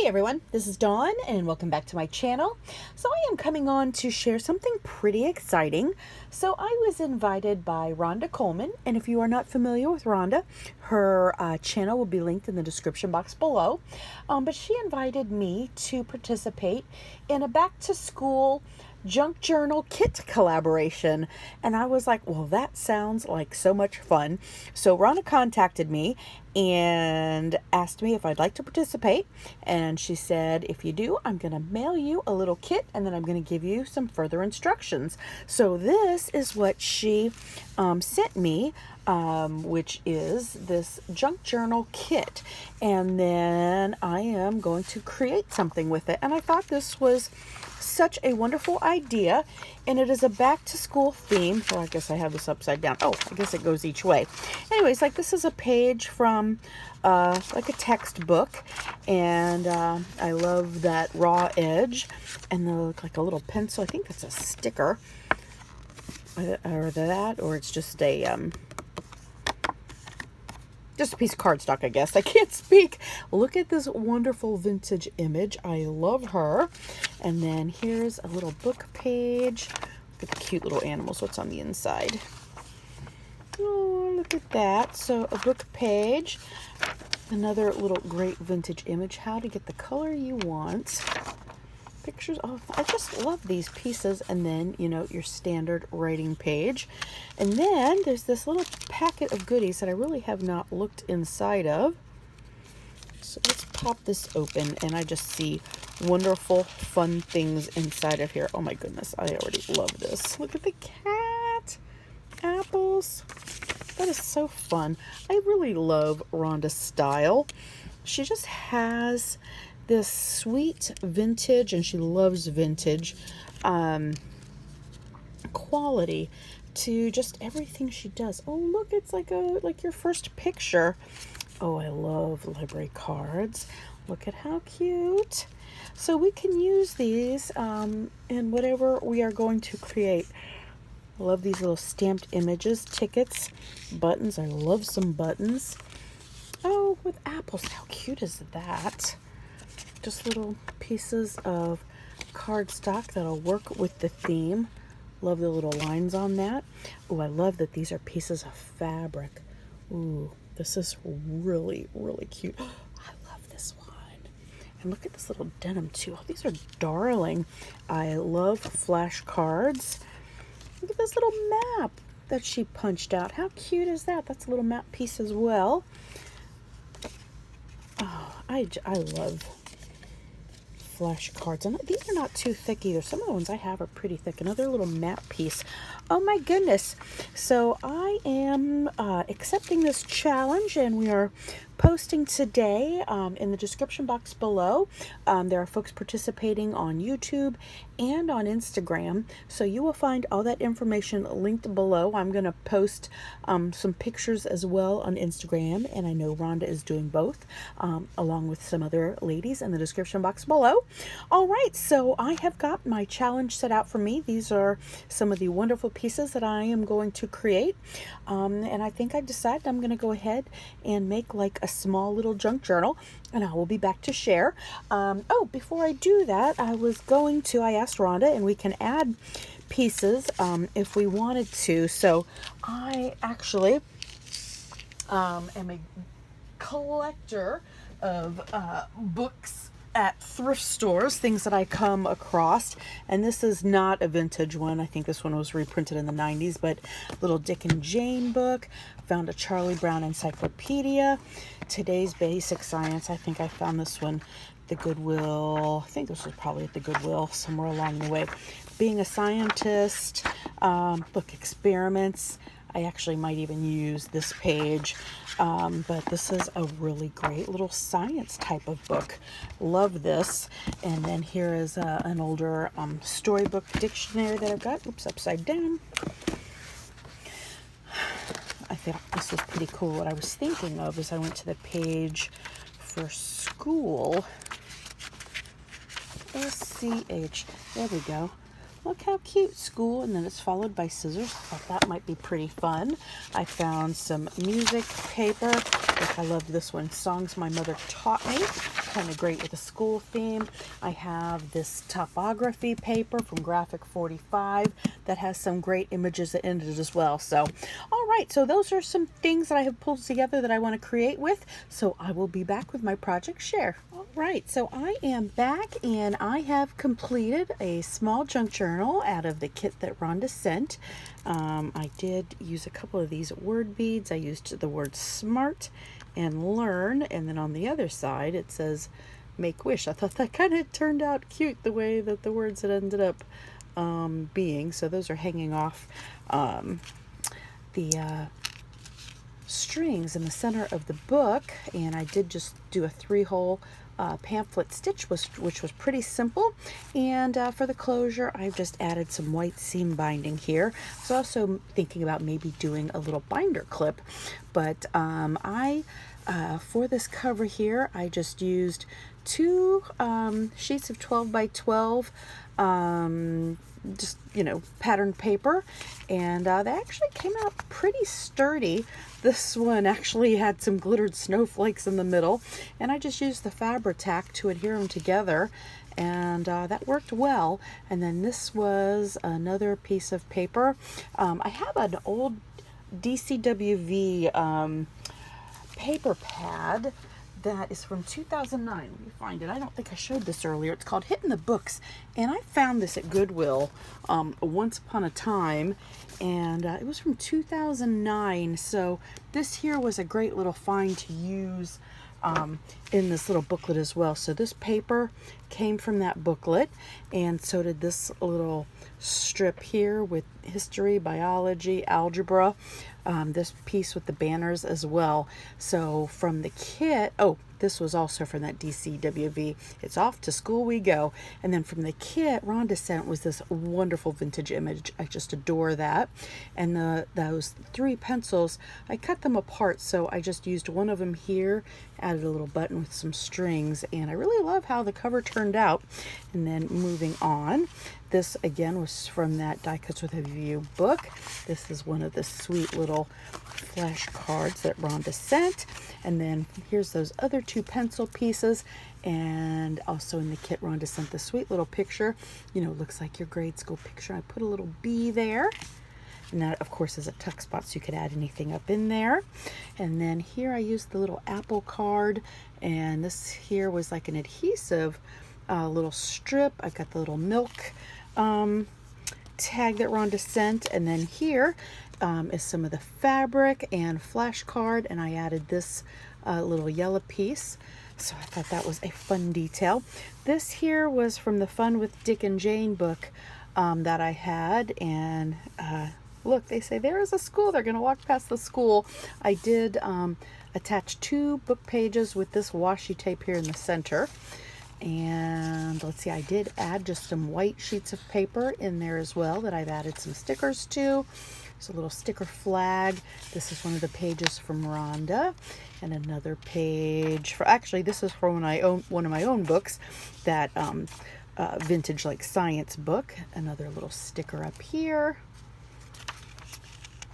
everyone, this is Dawn and welcome back to my channel. So I am coming on to share something pretty exciting. So I was invited by Rhonda Coleman, and if you are not familiar with Rhonda, her channel will be linked in the description box below. But she invited me to participate in a back to school junk journal kit collaboration, and I was like, well, that sounds like so much fun. So Rhonda contacted me and asked me if I'd like to participate, and she said, if you do, I'm gonna mail you a little kit and then I'm gonna give you some further instructions. So this is what she sent me, which is this junk journal kit, and then I am going to create something with it. And I thought this was such a wonderful idea, and it is a back to school theme. Well, I guess I have this upside down. Oh, I guess it goes each way. Anyways, like this is a page from like a textbook, and I love that raw edge, and they look like a little pencil. I think that's a sticker, or it's just a piece of cardstock, I guess. I can't speak. Look at this wonderful vintage image. I love her. And then here's a little book page. Look at the cute little animals. What's on the inside? Oh, look at that. So a book page. Another little great vintage image. How to get the color you want. Pictures. Oh, I just love these pieces. And then, you know, your standard writing page. And then there's this little packet of goodies that I really have not looked inside of. So let's pop this open, and I just see wonderful, fun things inside of here. Oh my goodness, I already love this. Look at the cat. Apples. That is so fun. I really love Rhonda's style. She just has this sweet vintage, and she loves vintage quality to just everything she does. Oh, look, it's like your first picture. Oh, I love library cards. Look at how cute. So we can use these in whatever we are going to create. I love these little stamped images, tickets, buttons. I love some buttons. Oh, with apples. How cute is that? Just little pieces of cardstock that'll work with the theme. Love the little lines on that. Oh, I love that these are pieces of fabric. Ooh, this is really, really cute. I love this one. And look at this little denim too. Oh, these are darling. I love flashcards. Look at this little map that she punched out. How cute is that? That's a little map piece as well. Oh, I love flashcards, and these are not too thick either. Some of the ones I have are pretty thick. Another little map piece. Oh my goodness. So I am accepting this challenge, and we are posting today in the description box below. There are folks participating on YouTube and on Instagram, so you will find all that information linked below. I'm going to post some pictures as well on Instagram, and I know Rhonda is doing both, along with some other ladies in the description box below. All right, so I have got my challenge set out for me. These are some of the wonderful pieces that I am going to create, and I think I decided I'm going to go ahead and make like a small little junk journal, and I will be back to share. Oh, before I do that, I asked Rhonda, and we can add pieces if we wanted to. So I actually am a collector of books at thrift stores, things that I come across, and this is not a vintage one. I think this one was reprinted in the 90s, but little Dick and Jane book. Found a Charlie Brown encyclopedia. Today's Basic Science. I think I found this one at the Goodwill. I think this was probably at the Goodwill somewhere along the way. Being a Scientist, book experiments. I actually might even use this page, but this is a really great little science type of book. Love this. And then here is an older storybook dictionary that I've got. Oops, upside down. I thought this was pretty cool. What I was thinking of is I went to the page for school. SCH. There we go. Look how cute, school, and then it's followed by scissors. I thought that might be pretty fun. I found some music paper. Like, I love this one, Songs My Mother Taught Me. kind of great with a school theme. I have this topography paper from Graphic 45 that has some great images in it as well. So, all right, so those are some things that I have pulled together that I want to create with. So I will be back with my project share. All right, so I am back and I have completed a small junk journal out of the kit that Rhonda sent. I did use a couple of these word beads. I used the word smart and learn, and then on the other side it says make wish. I thought that kind of turned out cute the way that the words had ended up being. So those are hanging off the strings in the center of the book, and I did just do a 3-hole pamphlet stitch, which was pretty simple. And for the closure, I've just added some white seam binding here. I was also thinking about maybe doing a little binder clip, but for this cover here, I just used 2 sheets of 12 by 12 just, patterned paper, and they actually came out pretty sturdy. This one actually had some glittered snowflakes in the middle, and I just used the Fabri-Tac to adhere them together, and that worked well. And then this was another piece of paper. I have an old DCWV paper pad that is from 2009. Let me find it. I don't think I showed this earlier. It's called Hitting the Books, and I found this at Goodwill once upon a time, and it was from 2009. So this here was a great little find to use in this little booklet as well. So this paper came from that booklet, and so did this little strip here with history, biology, algebra, this piece with the banners as well. So from the kit, this was also from that DCWV. It's Off to School We Go. And then from the kit, Rhonda sent was this wonderful vintage image. I just adore that. And those 3 pencils, I cut them apart. So I just used one of them here, added a little button with some strings, and I really love how the cover turned out. And then moving on, this again was from that Die Cuts with a View book. This is one of the sweet little flashcards that Rhonda sent. And then here's those other 2 pencil pieces, and also in the kit Rhonda sent the sweet little picture. Looks like your grade school picture. I put a little bee there, and that of course is a tuck spot, so you could add anything up in there. And then here I used the little apple card, and this here was like an adhesive little strip. I got the little milk tag that Rhonda sent, and then here is some of the fabric and flashcard, and I added this little yellow piece. So I thought that was a fun detail. This here was from the Fun with Dick and Jane book that I had, and look, they say there is a school. They're going to walk past the school. I did attach 2 book pages with this washi tape here in the center. And let's see, I did add just some white sheets of paper in there as well that I've added some stickers to. There's a little sticker flag. This is one of the pages from Rhonda, and another page for, actually this is from one of my own books, that vintage like science book. Another little sticker up here.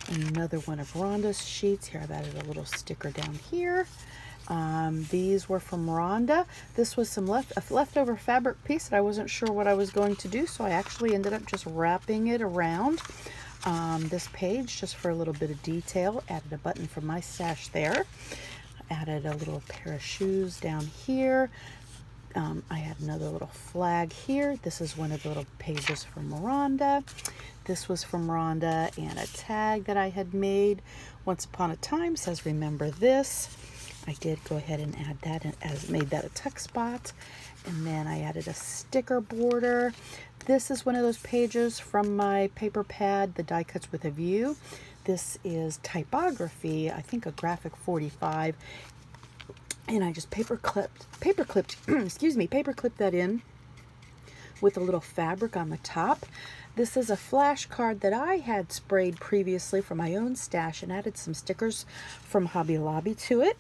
Another one of Rhonda's sheets. Here I've added a little sticker down here. These were from Rhonda. This was some leftover fabric piece that I wasn't sure what I was going to do, so I actually ended up just wrapping it around this page just for a little bit of detail. Added a button from my stash there. Added a little pair of shoes down here. I had another little flag here. This is one of the little pages from Rhonda. This was from Rhonda, and a tag that I had made once upon a time says remember this. I did go ahead and add that and made that a tuck spot. And then I added a sticker border. This is one of those pages from my paper pad, the Die Cuts with a View. This is typography, I think a Graphic 45. And I just paper clipped, excuse me, paper clipped that in with a little fabric on the top. This is a flashcard that I had sprayed previously from my own stash and added some stickers from Hobby Lobby to it.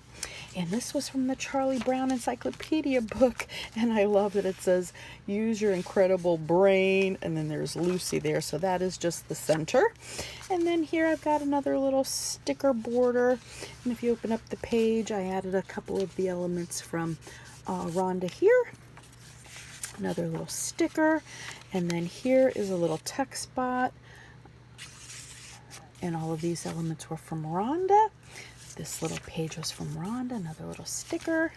And this was from the Charlie Brown Encyclopedia book, and I love that it says use your incredible brain, and then there's Lucy there, so that is just the center. And then here I've got another little sticker border, and if you open up the page, I added a couple of the elements from Rhonda here. Another little sticker. And then here is a little tuck spot. And all of these elements were from Rhonda. This little page was from Rhonda. Another little sticker.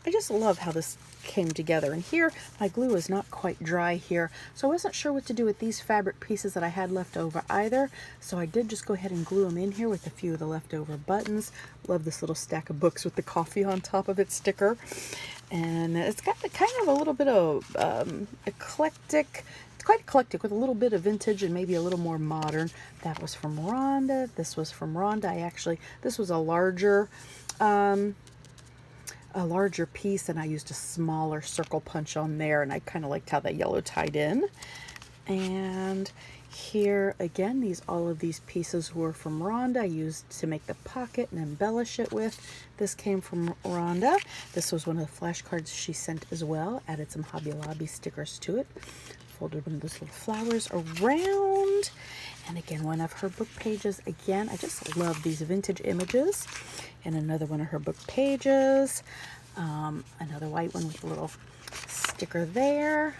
I just love how this came together. And here, my glue is not quite dry here, so I wasn't sure what to do with these fabric pieces that I had left over either. So I did just go ahead and glue them in here with a few of the leftover buttons. Love this little stack of books with the coffee on top of it sticker. And it's got kind of a little bit of eclectic. It's quite eclectic with a little bit of vintage and maybe a little more modern. That was from Rhonda. This was from Rhonda. This was a larger piece, and I used a smaller circle punch on there, and I kind of liked how that yellow tied in. And here again, all of these pieces were from Rhonda. I used to make the pocket and embellish it with. This came from Rhonda. This was one of the flashcards she sent as well. Added some Hobby Lobby stickers to it. Folded one of those little flowers around. And again, one of her book pages. Again, I just love these vintage images. And another one of her book pages. Another white one with a little sticker there.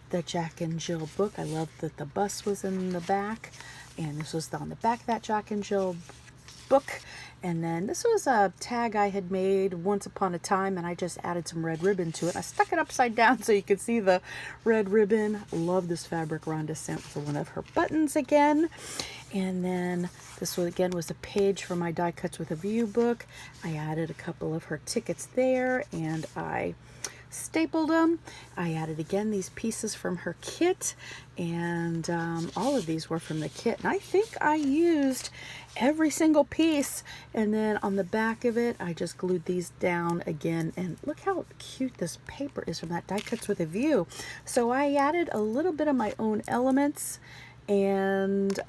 The Jack and Jill book. I love that the bus was in the back. And this was on the back of that Jack and Jill book. And then this was a tag I had made once upon a time, and I just added some red ribbon to it. I stuck it upside down so you could see the red ribbon. Love this fabric Rhonda sent for one of her buttons again. And then this one again was a page for my Die Cuts with a View book. I added a couple of her tickets there, and I stapled them. I added again these pieces from her kit, and all of these were from the kit, and I think I used every single piece. And then on the back of it, I just glued these down again, and look how cute this paper is from that Die Cuts with a View. So I added a little bit of my own elements and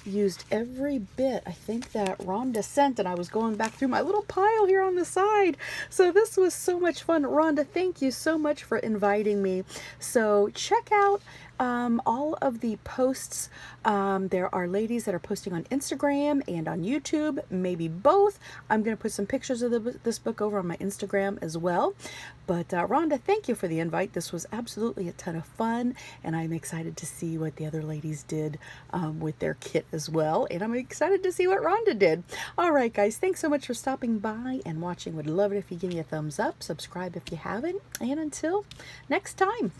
used every bit I think that Rhonda sent, and I was going back through my little pile here on the side. So this was so much fun. Rhonda, thank you so much for inviting me. So check out all of the posts. There are ladies that are posting on Instagram and on YouTube, maybe both. I'm going to put some pictures of this book over on my Instagram as well. But Rhonda, thank you for the invite. This was absolutely a ton of fun, and I'm excited to see what the other ladies did with their kit as well. And I'm excited to see what Rhonda did. All right, guys, thanks so much for stopping by and watching. Would love it if you give me a thumbs up, subscribe if you haven't, and until next time.